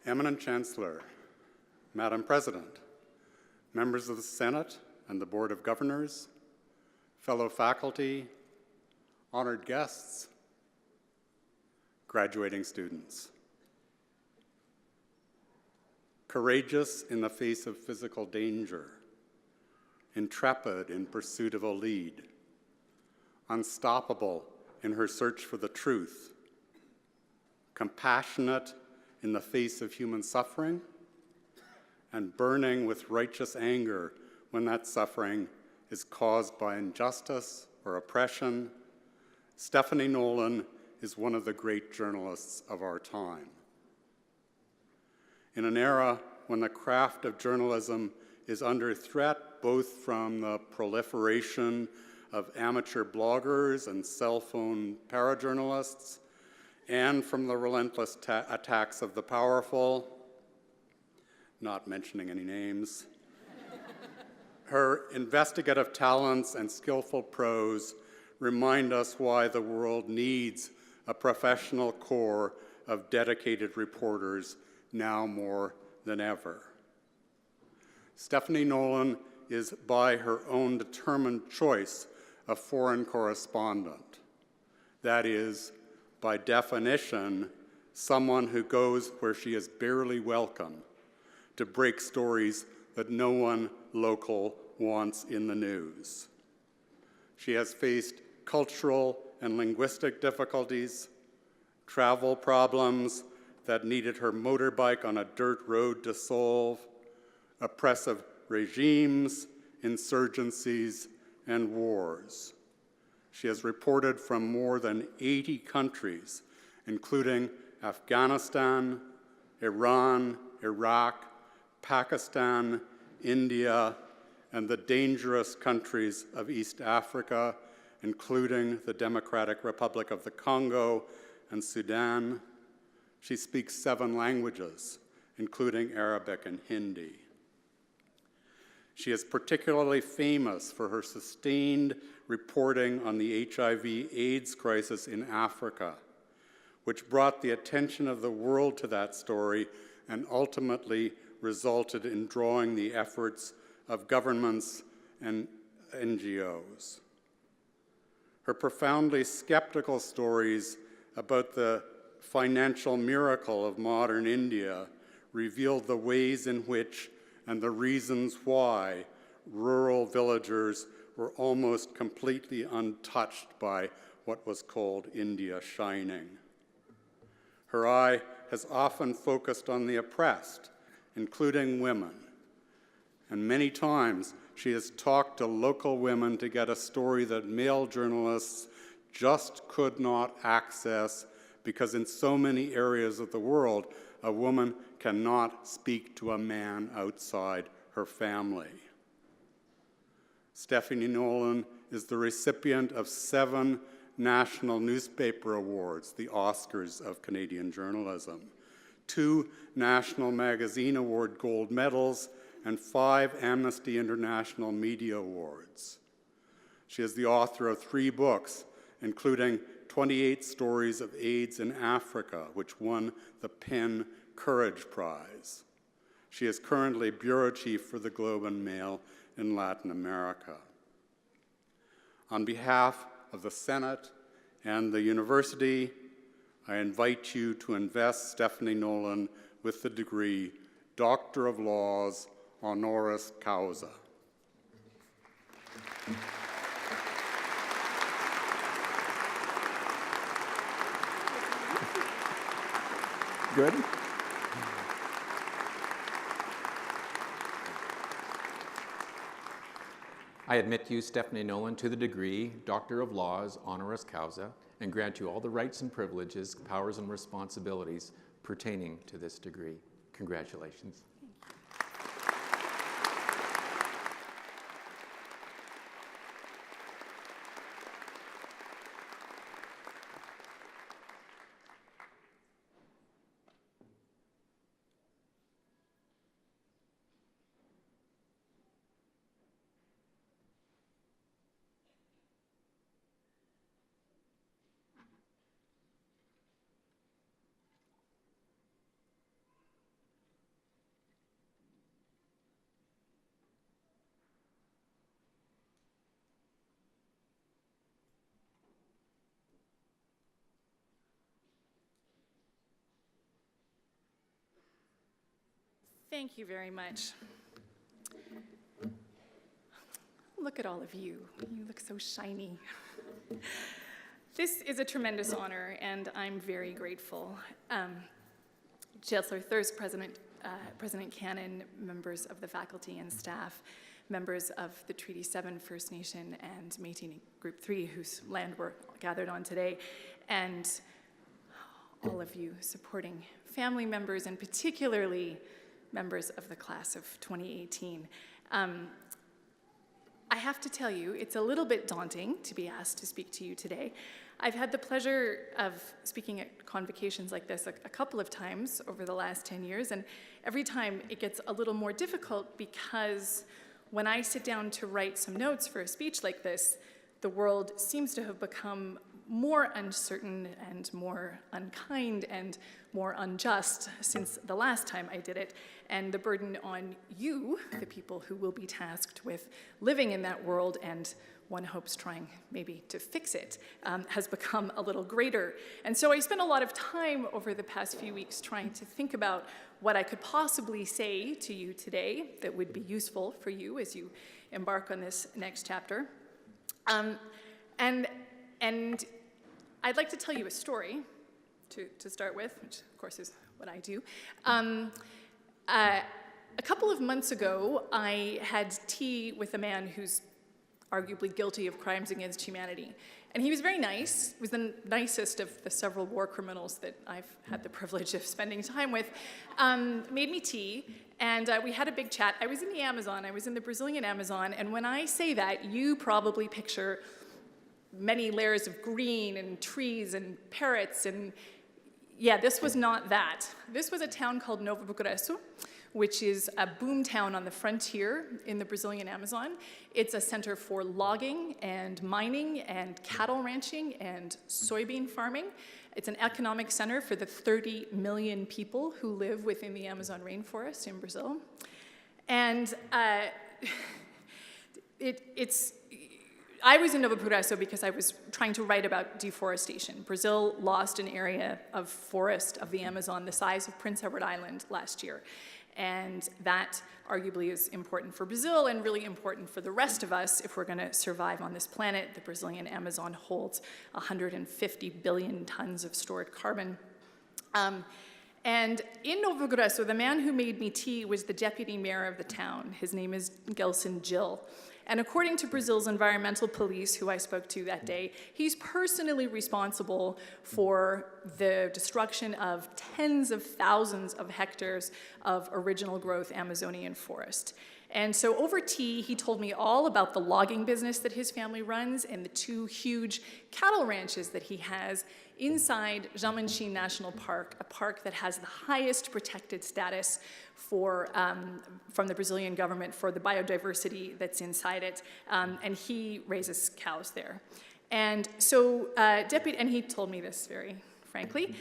Eminent Chancellor, Madam President, members of the Senate and the Board of Governors, fellow faculty, honored guests, graduating students. Courageous in the face of physical danger, intrepid in pursuit of a lead, unstoppable in her search for the truth, compassionate in the face of human suffering, and burning with righteous anger when that suffering is caused by injustice or oppression, Stephanie Nolen is one of the great journalists of our time. In an era when the craft of journalism is under threat both from the proliferation of amateur bloggers and cell phone parajournalists and from the relentless attacks of the powerful, not mentioning any names, her investigative talents and skillful prose remind us why the world needs a professional corps of dedicated reporters now more than ever. Stephanie Nolen is, by her own determined choice, a foreign correspondent. That is, by definition, someone who goes where she is barely welcome to break stories that no one local wants in the news. She has faced cultural and linguistic difficulties, travel problems that needed her motorbike on a dirt road to solve, oppressive regimes, insurgencies, and wars. She has reported from more than 80 countries, including Afghanistan, Iran, Iraq, Pakistan, India, and the dangerous countries of East Africa, including the Democratic Republic of the Congo and Sudan. She speaks 7 languages, including Arabic and Hindi. She is particularly famous for her sustained reporting on the HIV/AIDS crisis in Africa, which brought the attention of the world to that story and ultimately resulted in drawing the efforts of governments and NGOs. Her profoundly skeptical stories about the financial miracle of modern India revealed the ways in which and the reasons why rural villagers were almost completely untouched by what was called India shining. Her eye has often focused on the oppressed, including women, and many times she has talked to local women to get a story that male journalists just could not access because in so many areas of the world, a woman cannot speak to a man outside her family. Stephanie Nolen is the recipient of 7 National Newspaper Awards, the Oscars of Canadian journalism, 2 National Magazine Award gold medals, and 5 Amnesty International Media Awards. She is the author of 3 books, including 28 Stories of AIDS in Africa, which won the PEN Courage Prize. She is currently Bureau Chief for the Globe and Mail in Latin America. On behalf of the Senate and the university, I invite you to invest Stephanie Nolen with the degree Doctor of Laws, honoris causa. Good. I admit you, Stephanie Nolen, to the degree Doctor of Laws, honoris causa, and grant you all the rights and privileges, powers and responsibilities pertaining to this degree. Congratulations. Thank you very much. Look at all of you. You look so shiny. This is a tremendous honor, and I'm very grateful. Chancellor Thirst, President Cannon, members of the faculty and staff, members of the Treaty 7 First Nation and Métis Group 3, whose land we're gathered on today, and all of you supporting family members, and particularly members of the class of 2018. I have to tell you, it's a little bit daunting to be asked to speak to you today. I've had the pleasure of speaking at convocations like this a couple of times over the last 10 years, and every time it gets a little more difficult because when I sit down to write some notes for a speech like this, the world seems to have become more uncertain and more unkind and more unjust since the last time I did it. And the burden on you, the people who will be tasked with living in that world and one hopes trying maybe to fix it, has become a little greater. And so I spent a lot of time over the past few weeks trying to think about what I could possibly say to you today that would be useful for you as you embark on this next chapter. And I'd like to tell you a story to start with, which of course is what I do. A couple of months ago, I had tea with a man who's arguably guilty of crimes against humanity. And he was very nice. He was the nicest of the several war criminals that I've had the privilege of spending time with. Made me tea, and we had a big chat. I was in the Amazon. I was in the Brazilian Amazon, and when I say that, you probably picture many layers of green and trees and parrots, and yeah, this was not that. This was a town called Novo Progresso, which is a boom town on the frontier in the Brazilian Amazon. It's a center for logging and mining and cattle ranching and soybean farming. It's an economic center for the 30 million people who live within the Amazon rainforest in Brazil. And I was in Novo Progresso because I was trying to write about deforestation. Brazil lost an area of forest of the Amazon the size of Prince Edward Island last year. And that arguably is important for Brazil and really important for the rest of us if we're going to survive on this planet. The Brazilian Amazon holds 150 billion tons of stored carbon. And in Novo Progresso, the man who made me tea was the deputy mayor of the town. His name is Gelson Gil. And according to Brazil's environmental police, who I spoke to that day, he's personally responsible for the destruction of tens of thousands of hectares of original growth Amazonian forest. And so over tea, he told me all about the logging business that his family runs and the 2 huge cattle ranches that he has inside Jamanchim National Park, a park that has the highest protected status for, from the Brazilian government for the biodiversity that's inside it, and he raises cows there. And so, and he told me this very frankly.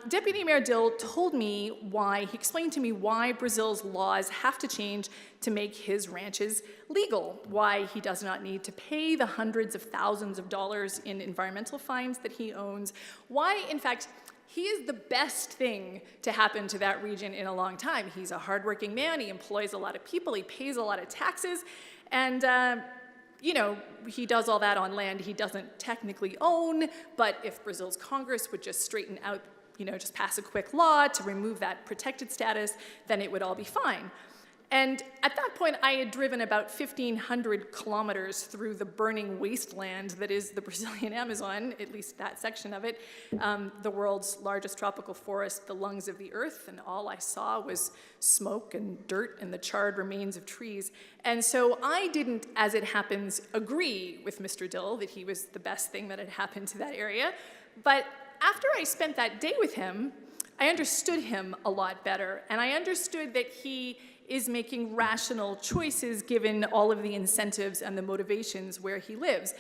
Deputy Mayor Dill told me why, he explained to me why Brazil's laws have to change to make his ranches legal, why he does not need to pay the hundreds of thousands of dollars in environmental fines that he owns, why, in fact, he is the best thing to happen to that region in a long time. He's a hardworking man, he employs a lot of people, he pays a lot of taxes, and you know, he does all that on land he doesn't technically own, but if Brazil's Congress would just straighten out, you know, just pass a quick law to remove that protected status, then it would all be fine. And at that point, I had driven about 1,500 kilometers through the burning wasteland that is the Brazilian Amazon, at least that section of it, the world's largest tropical forest, the lungs of the earth, and all I saw was smoke and dirt and the charred remains of trees. And so I didn't, as it happens, agree with Mr. Dill that he was the best thing that had happened to that area. But after I spent that day with him, I understood him a lot better, and I understood that he is making rational choices given all of the incentives and the motivations where he lives.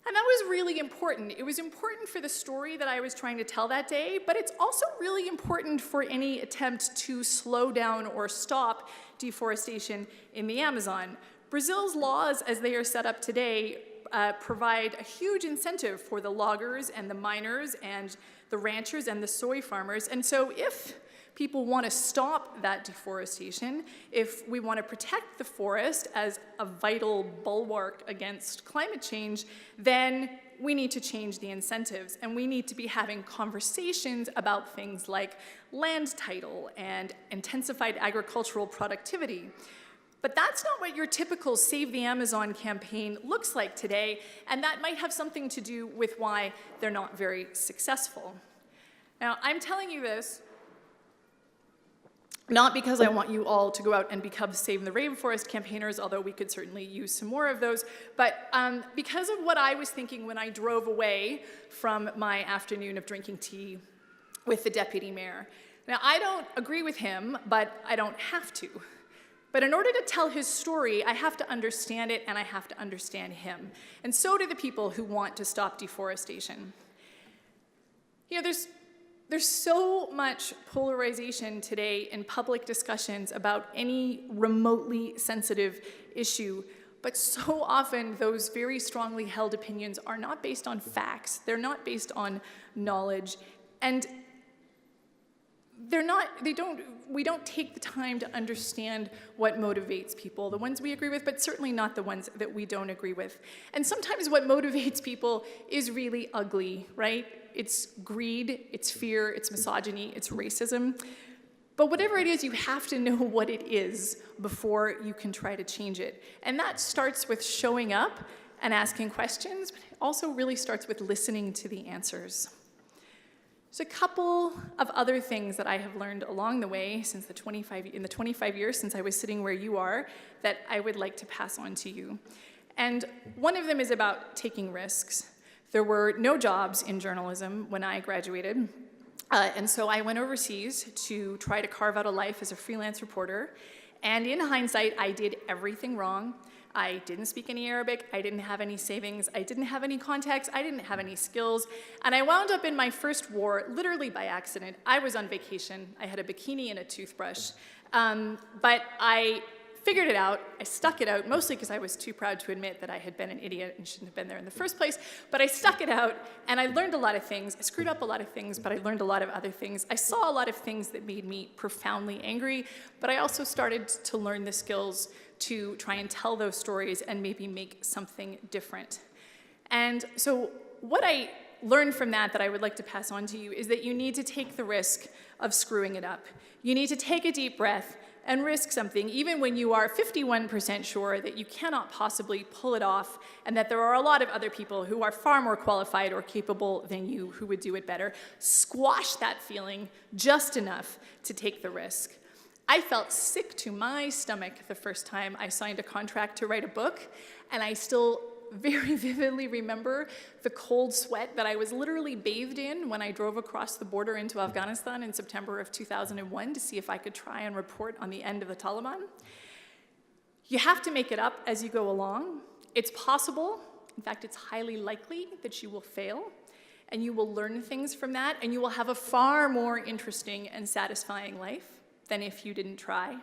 And that was really important. It was important for the story that I was trying to tell that day, but it's also really important for any attempt to slow down or stop deforestation in the Amazon. Brazil's laws, as they are set up today, provide a huge incentive for the loggers and the miners and the ranchers and the soy farmers. And so if people want to stop that deforestation, if we want to protect the forest as a vital bulwark against climate change, then we need to change the incentives, and we need to be having conversations about things like land title and intensified agricultural productivity. But that's not what your typical Save the Amazon campaign looks like today, and that might have something to do with why they're not very successful. Now, I'm telling you this not because I want you all to go out and become Save the Rainforest campaigners, although we could certainly use some more of those, but because of what I was thinking when I drove away from my afternoon of drinking tea with the deputy mayor. Now, I don't agree with him, but I don't have to. But in order to tell his story, I have to understand it, and I have to understand him. And so do the people who want to stop deforestation. You know, there's so much polarization today in public discussions about any remotely sensitive issue, but so often those very strongly held opinions are not based on facts, they're not based on knowledge, and we don't take the time to understand what motivates people, the ones we agree with, but certainly not the ones that we don't agree with. And sometimes what motivates people is really ugly, right? It's greed, it's fear, it's misogyny, it's racism. But whatever it is, you have to know what it is before you can try to change it. And that starts with showing up and asking questions, but it also really starts with listening to the answers. There's a couple of other things that I have learned along the way since in the 25 years since I was sitting where you are that I would like to pass on to you. And one of them is about taking risks. There were no jobs in journalism when I graduated, and so I went overseas to try to carve out a life as a freelance reporter. And in hindsight, I did everything wrong. I didn't speak any Arabic, I didn't have any savings, I didn't have any contacts, I didn't have any skills, and I wound up in my first war literally by accident. I was on vacation, I had a bikini and a toothbrush, but I figured it out, I stuck it out, mostly because I was too proud to admit that I had been an idiot and shouldn't have been there in the first place, but I stuck it out, and I learned a lot of things. I screwed up a lot of things, but I learned a lot of other things. I saw a lot of things that made me profoundly angry, but I also started to learn the skills to try and tell those stories and maybe make something different. And so what I learned from that I would like to pass on to you is that you need to take the risk of screwing it up. You need to take a deep breath and risk something, even when you are 51% sure that you cannot possibly pull it off and that there are a lot of other people who are far more qualified or capable than you who would do it better. Squash that feeling just enough to take the risk. I felt sick to my stomach the first time I signed a contract to write a book, and I still very vividly remember the cold sweat that I was literally bathed in when I drove across the border into Afghanistan in September of 2001 to see if I could try and report on the end of the Taliban. You have to make it up as you go along. It's possible, in fact, it's highly likely that you will fail, and you will learn things from that, and you will have a far more interesting and satisfying life than if you didn't try.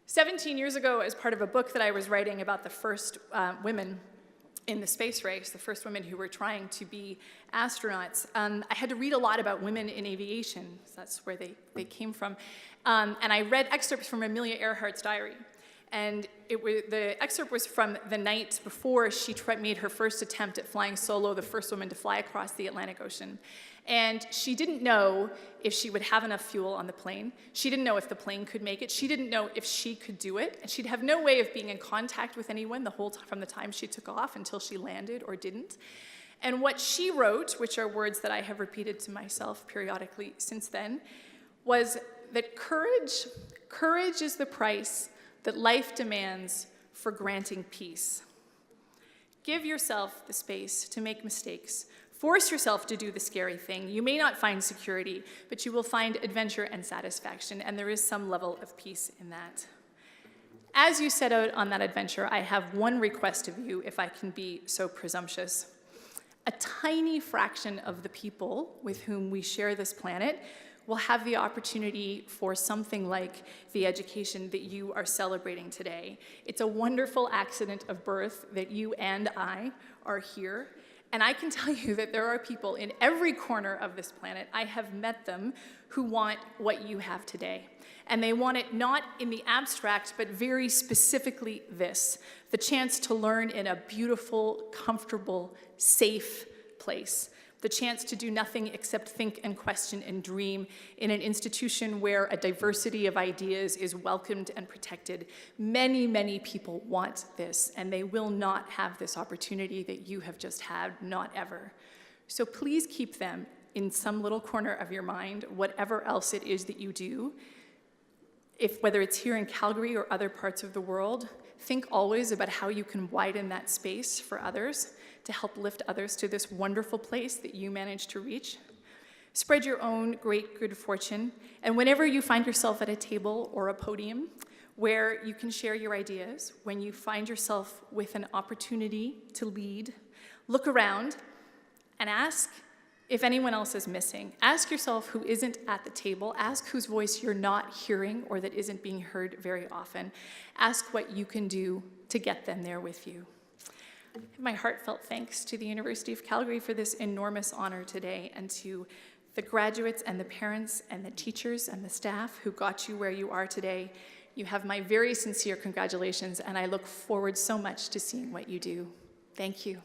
17 years ago, as part of a book that I was writing about the first women in the space race, the first women who were trying to be astronauts, I had to read a lot about women in aviation. That's where they came from. And I read excerpts from Amelia Earhart's diary. And the excerpt was from the night before she made her first attempt at flying solo, the first woman to fly across the Atlantic Ocean. And she didn't know if she would have enough fuel on the plane. She didn't know if the plane could make it. She didn't know if she could do it. And she'd have no way of being in contact with anyone the whole time, from the time she took off until she landed or didn't. And what she wrote, which are words that I have repeated to myself periodically since then, was that courage is the price that life demands for granting peace. Give yourself the space to make mistakes. Force yourself to do the scary thing. You may not find security, but you will find adventure and satisfaction, and there is some level of peace in that. As you set out on that adventure, I have one request of you, if I can be so presumptuous. A tiny fraction of the people with whom we share this planet will have the opportunity for something like the education that you are celebrating today. It's a wonderful accident of birth that you and I are here. And I can tell you that there are people in every corner of this planet, I have met them, who want what you have today. And they want it not in the abstract, but very specifically this, the chance to learn in a beautiful, comfortable, safe place. The chance to do nothing except think and question and dream in an institution where a diversity of ideas is welcomed and protected. Many, many people want this, and they will not have this opportunity that you have just had, not ever. So please keep them in some little corner of your mind, whatever else it is that you do. Whether it's here in Calgary or other parts of the world, think always about how you can widen that space for others to help lift others to this wonderful place that you managed to reach. Spread your own great good fortune, and whenever you find yourself at a table or a podium where you can share your ideas, when you find yourself with an opportunity to lead, look around and ask if anyone else is missing. Ask yourself who isn't at the table. Ask whose voice you're not hearing or that isn't being heard very often. Ask what you can do to get them there with you. My heartfelt thanks to the University of Calgary for this enormous honor today, and to the graduates and the parents and the teachers and the staff who got you where you are today. You have my very sincere congratulations, and I look forward so much to seeing what you do. Thank you.